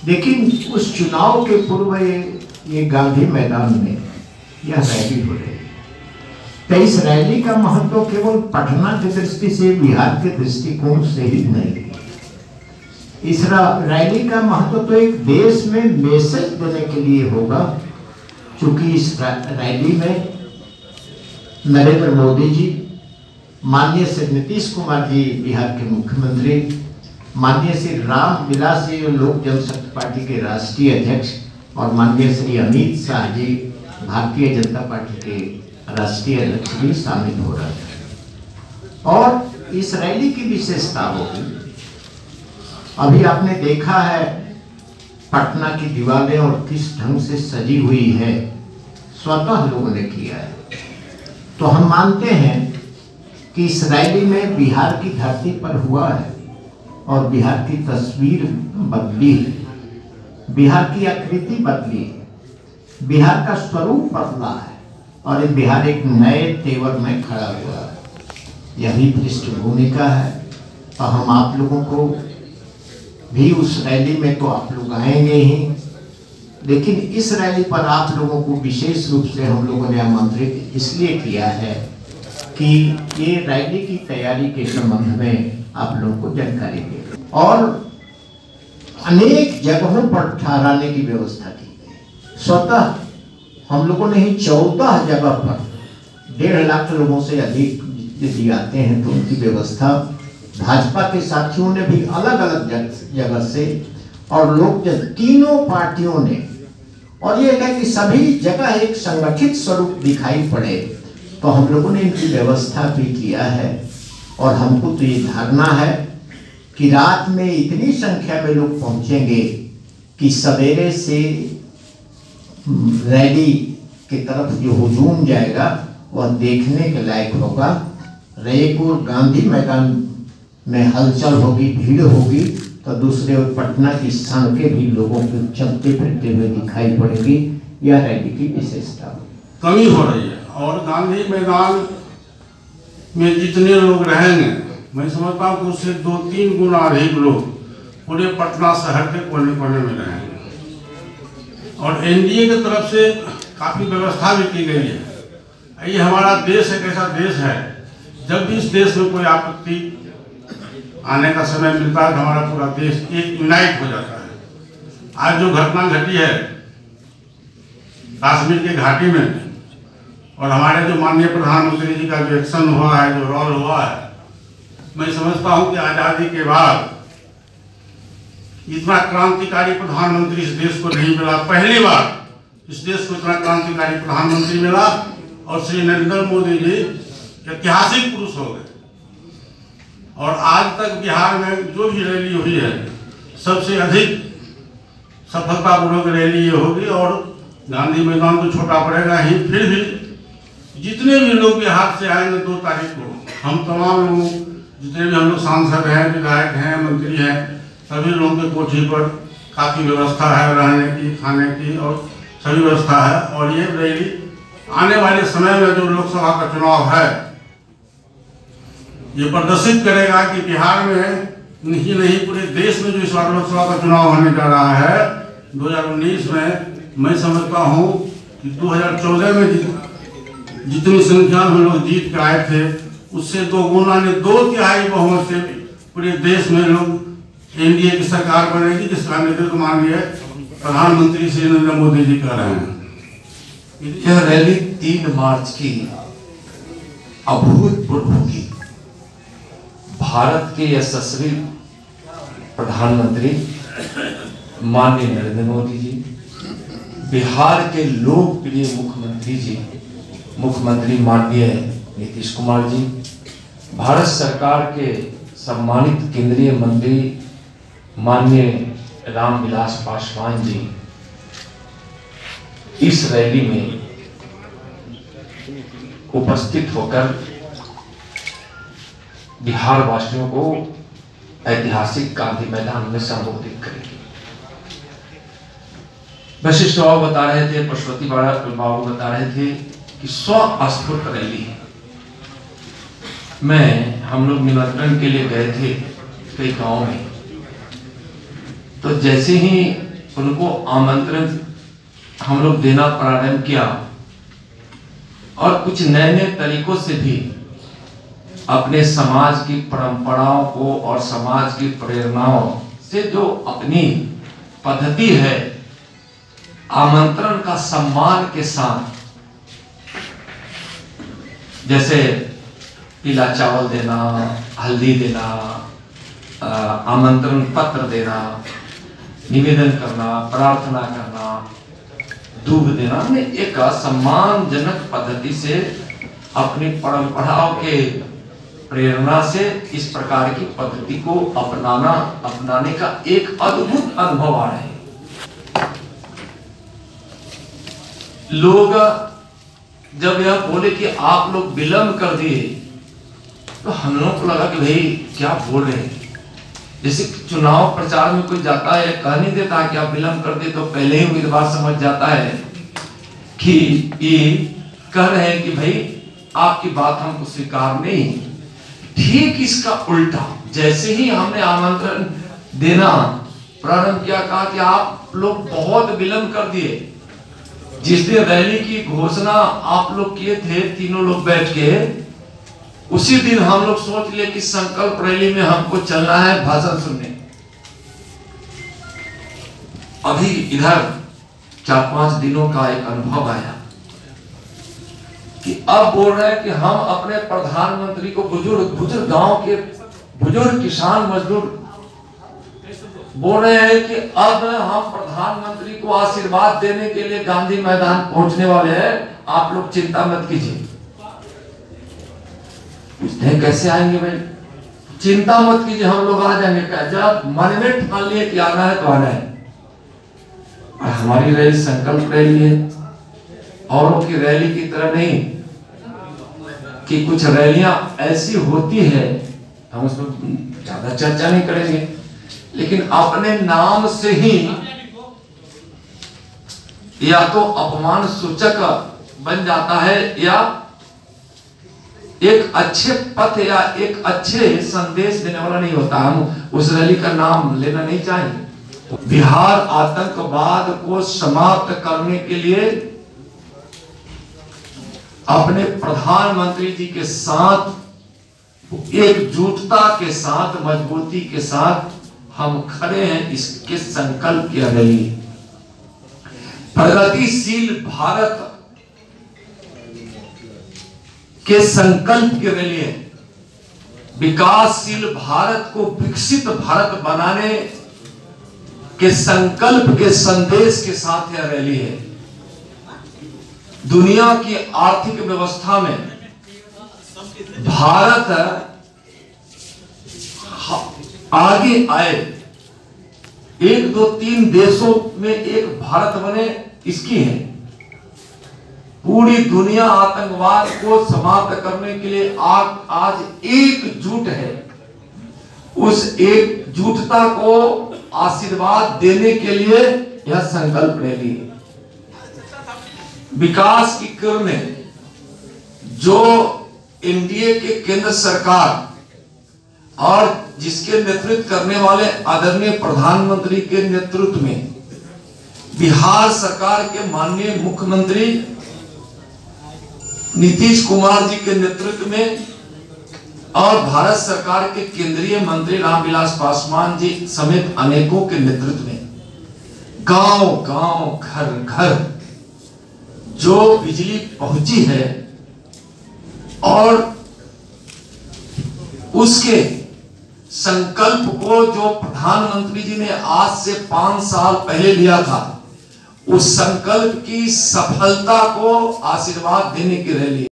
लेकिन उस चुनाव के पूर्व ये गांधी मैदान में यह रैली हो रही है। तो इस रैली का महत्व केवल पटना की दृष्टि से, बिहार के दृष्टिकोण से ही नहीं, इस रैली का महत्व तो एक देश में मैसेज देने के लिए होगा, क्योंकि इस रैली में नरेंद्र मोदी जी, माननीय श्री नीतीश कुमार जी बिहार के मुख्यमंत्री, माननीय श्री रामविलास जी लोक जनशक्ति पार्टी के राष्ट्रीय अध्यक्ष और माननीय श्री अमित शाह जी भारतीय जनता पार्टी के राष्ट्रीय अध्यक्ष भी शामिल हो रहे हैं। और इस रैली की विशेषता होगी, अभी आपने देखा है पटना की दीवारें और किस ढंग से सजी हुई है, स्वतः लोगों ने किया है। तो हम मानते हैं कि इस रैली में बिहार की धरती पर हुआ है और बिहार की तस्वीर बदली है, बिहार की आकृति बदली है, बिहार का स्वरूप बदला है और बिहार एक नए तेवर में खड़ा हुआ है। यही पृष्ठभूमि का है। और हम आप लोगों को भी उस रैली में तो आप लोग आएंगे ही, लेकिन इस रैली पर आप लोगों को विशेष रूप से हम लोगों ने आमंत्रित इसलिए किया है कि ये रैली की तैयारी के संबंध में आप लोगों को जानकारी दे और अनेक जगहों पर ठहराने की व्यवस्था की गई। स्वतः हम लोगों ने ही 14 जगह पर 1.5 लाख लोगों से अधिक यदि आते हैं तो उनकी व्यवस्था भाजपा के साथियों ने भी अलग अलग जगह से और लोग तीनों पार्टियों ने, और ये है कि सभी जगह एक संगठित स्वरूप दिखाई पड़े, तो हम लोगों ने इनकी व्यवस्था भी किया है। और हमको तो ये धारणा है कि रात में इतनी संख्या में लोग पहुंचेंगे कि सवेरे से रैली की तरफ जो हुजूम जाएगा वह देखने के लायक होगा। रैयपुर गांधी मैदान में हलचल होगी, भीड़ होगी, तो दूसरे ओर पटना की सड़कें भी लोगों के चलते फिरते हुए दिखाई पड़ेगी। यह रैली की विशेषता कमी हो रही है। और गांधी मैदान में जितने लोग रहेंगे, मैं समझता हूँ कि उससे 2-3 गुना अधिक लोग पूरे पटना शहर के कोने कोने में रहेंगे। और एनडीए की तरफ से काफ़ी व्यवस्था भी की गई है। ये हमारा देश एक ऐसा देश है, जब भी इस देश में कोई आपत्ति आने का समय मिलता है तो हमारा पूरा देश एक यूनाइट हो जाता है। आज जो घटना घटी है कश्मीर के घाटी में, और हमारे जो माननीय प्रधानमंत्री जी का जो एक्शन हुआ है, जो रोल हुआ है, मैं समझता हूं कि आज़ादी के बाद इतना क्रांतिकारी प्रधानमंत्री इस देश को नहीं मिला। पहली बार इस देश को इतना क्रांतिकारी प्रधानमंत्री मिला और श्री नरेंद्र मोदी जी ऐतिहासिक पुरुष हो गए। और आज तक बिहार में जो भी रैली हुई है, सबसे अधिक सफलतापूर्वक रैली ये होगी। और गांधी मैदान तो छोटा पड़ेगा ही, फिर भी जितने भी लोग बिहार से आएंगे 2 तारीख को, हम तमाम लोग जितने भी हम लोग सांसद हैं, विधायक हैं, मंत्री हैं, सभी लोगों के कोठी पर काफ़ी व्यवस्था है, रहने की, खाने की और सभी व्यवस्था है। और ये रैली आने वाले समय में जो लोकसभा का चुनाव है, ये प्रदर्शित करेगा कि बिहार में नहीं पूरे देश में जो इस बार लोकसभा का चुनाव होने जा रहा है 2019 में, मैं समझता हूँ कि 2014 में जितनी संख्या में लोग जीत कर आए थे, उससे 2 गुना ने 2/3 बहुमत से पूरे देश में लोग एनडीए की सरकार बनेगी, जिसका नेतृत्व माननीय प्रधानमंत्री श्री नरेंद्र मोदी जी कर रहे हैं। यह रैली 3 मार्च की अभूतपूर्व होगी। भारत के यशस्वी प्रधानमंत्री माननीय नरेंद्र मोदी जी, बिहार के लोकप्रिय मुख्यमंत्री माननीय नीतीश कुमार जी, भारत सरकार के सम्मानित केंद्रीय मंत्री माननीय रामविलास पासवान जी इस रैली में उपस्थित होकर बिहार वासियों को ऐतिहासिक गांधी मैदान में संबोधित करेंगे। वशिष्ठ बाबू बता रहे थे, पशुपति बाबू बता रहे थे कि स्वस्फूर्त रैली है। हम लोग निमंत्रण के लिए गए थे कई गांव में, तो जैसे ही उनको आमंत्रण हम लोग देना प्रारंभ किया और कुछ नए नए तरीकों से भी अपने समाज की परंपराओं को और समाज की प्रेरणाओं से जो अपनी पद्धति है आमंत्रण का सम्मान के साथ, जैसे पीला चावल देना, हल्दी देना, आमंत्रण पत्र देना, निवेदन करना, प्रार्थना करना, दूध देना, हमने एक सम्मानजनक पद्धति से अपनी परंपराओं के प्रेरणा से इस प्रकार की पद्धति को अपनाने का एक अद्भुत अनुभव आ रहा है। लोग जब यह बोले कि आप लोग विलंब कर दिए तो हम लोगों को लगा कि भाई क्या बोल रहे हैं। जैसे चुनाव प्रचार में कोई जाता है, कह नहीं देता कि आप विलंब कर दिए तो पहले ही उम्मीदवार समझ जाता है कि ये कह रहे हैं कि भाई आपकी बात हमको स्वीकार नहीं। ठीक इसका उल्टा, जैसे ही हमने आमंत्रण देना प्रारंभ किया, कहा कि आप लोग बहुत विलंब कर दिए। जिस दिन रैली की घोषणा आप लोग किए थे तीनों लोग बैठ के, उसी दिन हम लोग सोच लिए कि संकल्प रैली में हमको चलना है भाषण सुनने। अभी इधर 4-5 दिनों का एक अनुभव आया कि अब बोल रहे हैं कि हम अपने प्रधानमंत्री को बुजुर्ग गांव के बुजुर्ग किसान मजदूर बोल रहे हैं कि अब हम प्रधानमंत्री को आशीर्वाद देने के लिए गांधी मैदान पहुंचने वाले हैं, आप लोग चिंता मत कीजिए। पूछते हैं कैसे आएंगे भाई? चिंता मत कीजिए, हम लोग आ जाएंगे। जब मन में ठान लिए कि आना है तो आना है। और हमारी रैली संकल्प रैली है, औरों की रैली की तरह नहीं कि कुछ रैलियां ऐसी होती है, हम उसमें ज्यादा चर्चा नहीं करेंगे, लेकिन अपने नाम से ही या तो अपमान सूचक बन जाता है या एक अच्छे पथ या एक अच्छे संदेश देने वाला नहीं होता। हम उस रैली का नाम लेना नहीं चाहेंगे। बिहार आतंकवाद को समाप्त करने के लिए अपने प्रधानमंत्री जी के साथ एकजुटता के साथ, मजबूती के साथ हम खड़े हैं। इसके संकल्प की रैली प्रगतिशील भारत के संकल्प के रैली है। विकासशील भारत को विकसित भारत बनाने के संकल्प के संदेश के साथ यह रैली है। दुनिया की आर्थिक व्यवस्था में भारत आगे आए, 1, 2, 3 देशों में एक भारत बने, इसकी है। पूरी दुनिया आतंकवाद को समाप्त करने के लिए आज एकजुट है। उस एकजुटता को आशीर्वाद देने के लिए यह संकल्प रैली है। विकास की किरणें जो एनडीए के केंद्र सरकार और जिसके नेतृत्व करने वाले आदरणीय प्रधानमंत्री के नेतृत्व में, बिहार सरकार के माननीय मुख्यमंत्री नीतीश कुमार जी के नेतृत्व में और भारत सरकार के केंद्रीय मंत्री रामविलास पासवान जी समेत अनेकों के नेतृत्व में गांव-गांव, घर-घर जो बिजली पहुंची है और उसके संकल्प को जो प्रधानमंत्री जी ने आज से 5 साल पहले लिया था, उस संकल्प की सफलता को आशीर्वाद देने की रैली।